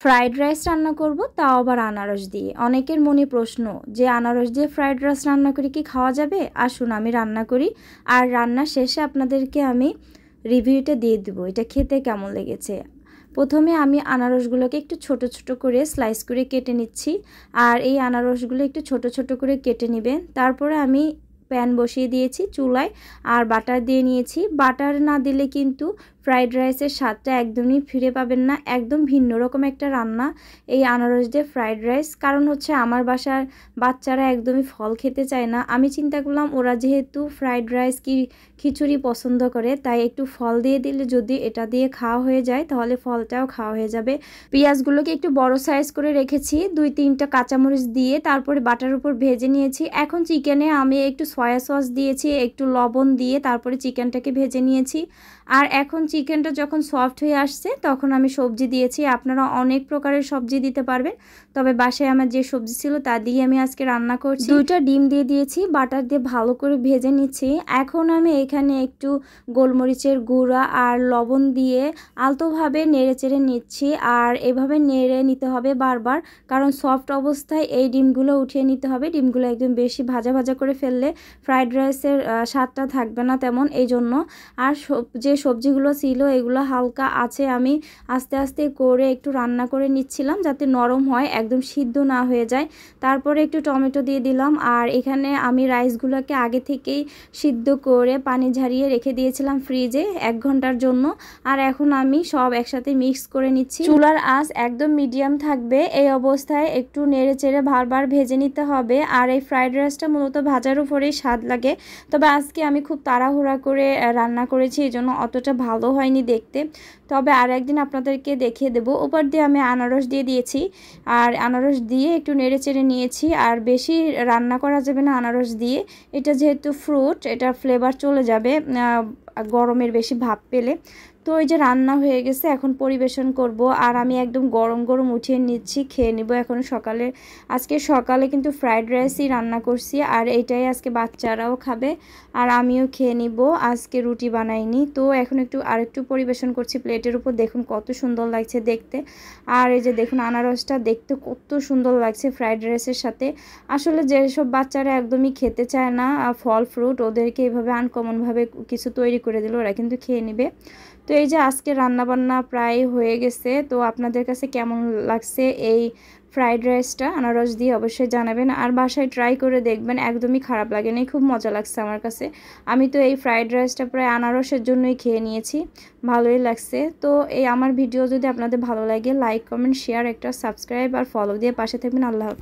Fried rice রান্না করব, তাও আবার আনারস দিয়ে। অনেকের মনে প্রশ্ন যে আনারস দিয়ে ফ্রাইড রাইস রান্না করে কি খাওয়া যাবে? আসুন আমি রান্না করি, আর রান্না শেষে আপনাদেরকে আমি রিভিউটা দিয়ে দেবো এটা খেতে কেমন লেগেছে। প্রথমে আমি আনারসগুলোকে একটু ছোট ছোট করে স্লাইস করে কেটে নিচ্ছি। আর এই আনারসগুলো একটু ছোট ছোট করে কেটে নেবেন। তারপরে আমি প্যান বসিয়ে দিয়েছি চুলায়, আর বাটার দিয়ে নিয়েছি। বাটার না দিলে কিন্তু ফ্রাইড রাইসের স্বাদটা একদমই ফিরে পাবেন না। একদম ভিন্ন রকম একটা রান্না এই আনারস দিয়ে ফ্রাইড রাইস। কারণ হচ্ছে আমার বাসার বাচ্চারা একদমই ফল খেতে চায় না। আমি চিন্তা করলাম ওরা যেহেতু ফ্রাইড রাইস কি খিচুড়ি পছন্দ করে, তাই একটু ফল দিয়ে দিলে যদি এটা দিয়ে খাওয়া হয়ে যায় তাহলে ফলটাও খাওয়া হয়ে যাবে। পেঁয়াজগুলোকে একটু বড় সাইজ করে রেখেছি, 2-3টা কাঁচামরিচ দিয়ে তারপরে বাটার উপর ভেজে নিয়েছি। এখন চিকেনে আমি একটু সয়া সস দিয়েছি, একটু লবণ দিয়ে তারপরে চিকেনটাকে ভেজে নিয়েছি। আর এখন চিকেনটা যখন সফট হয়ে আসছে তখন আমি সবজি দিয়েছি। আপনারা অনেক প্রকারের সবজি দিতে পারবেন, তবে বাসায় আমার যে সবজি ছিল তা দিয়ে আমি আজকে রান্না করছি। 2টা ডিম দিয়ে দিয়েছি, বাটার দিয়ে ভালো করে ভেজে নিচ্ছি। এখন আমি এখানে একটু গোলমরিচের গুঁড়া আর লবণ দিয়ে আলতোভাবে নেড়ে চেড়ে নিচ্ছি। আর এভাবে নেড়ে নিতে হবে বারবার, কারণ সফট অবস্থায় এই ডিমগুলো উঠিয়ে নিতে হবে। ডিমগুলো একদম বেশি ভাজা ভাজা করে ফেললে ফ্রাইড রাইসের স্বাদটা থাকবে না তেমন, এই জন্য। আর যে সবজিগুলো ছিল এগুলো হালকা আছে আমি আস্তে আস্তে করে একটু রান্না করে নিচ্ছিলাম, যাতে নরম হয়, একদম সিদ্ধ না হয়ে যায়। তারপরে একটু টমেটো দিয়ে দিলাম। আর এখানে আমি রাইসগুলোকে আগে থেকেই সিদ্ধ করে পানি ঝরিয়ে রেখে দিয়েছিলাম ফ্রিজে 1 ঘন্টার জন্য। আর এখন আমি সব একসাথে মিক্স করে নিচ্ছি। চুলার আঁচ একদম মিডিয়াম থাকবে। এই অবস্থায় একটু নেড়ে চেড়ে বারবার ভেজে নিতে হবে। আর এই ফ্রাইড রাইসটা মূলত ভাজার উপরেই স্বাদ লাগে। তবে আজকে আমি খুব তাড়াহুড়া করে রান্না করেছি, এই জন্য অতটা ভালো হয়নি দেখতে। তবে আর একদিন আপনাদেরকে দেখিয়ে দেবো। উপর দিয়ে আমি আনারস দিয়ে দিয়েছি, আর আনারস দিয়ে একটু নেড়ে চেড়ে নিয়েছি। আর বেশি রান্না করা যাবে না আনারস দিয়ে, এটা যেহেতু ফ্রুট, এটা ফ্লেভার চলে যাবে গরমের বেশি ভাপ পেলে। তো এই যে রান্না হয়ে গেছে, এখন পরিবেশন করব। আর আমি একদম গরম গরম উঠিয়ে নিচ্ছি, খেয়ে নেব। এখন আজকে সকালে কিন্তু ফ্রাইড রাইসই রান্না করছি, আর এইটাই আজকে বাচ্চারাও খাবে আর আমিও খেয়ে নিব। আজকে রুটি বানাইনি। তো এখন আরেকটু পরিবেশন করছি প্লেটের উপর। দেখুন কত সুন্দর লাগছে দেখতে। আর এই যে দেখুন আনারসটা দেখতে কত সুন্দর লাগছে ফ্রাইড রাইসের সাথে। আসলে যেসব বাচ্চারা একদমই খেতে চায় না ফল ফ্রুট, ওদেরকে এইভাবে আনকমনভাবে কিছু তৈরি করে দিল, ওরা কিন্তু খেয়ে নেবে। তো এই যে আজকে রান্নাবান্না প্রায় হয়ে গেছে। তো আপনাদের কাছে কেমন লাগছে এই ফ্রাইড রাইসটা আনারস দিয়ে অবশ্যই জানাবেন। আর বাসায় ট্রাই করে দেখবেন, একদমই খারাপ লাগেনি, খুব মজা লাগছে আমার কাছে। আমি তো এই ফ্রাইড রাইসটা প্রায় আনারসের জন্যই খেয়ে নিয়েছি, ভালোই লাগছে। তো এই আমার ভিডিও যদি আপনাদের ভালো লাগে, লাইক কমেন্ট শেয়ার, একটা সাবস্ক্রাইব আর ফলো দিয়ে পাশে থাকবেন। আল্লাহ হাফেজ।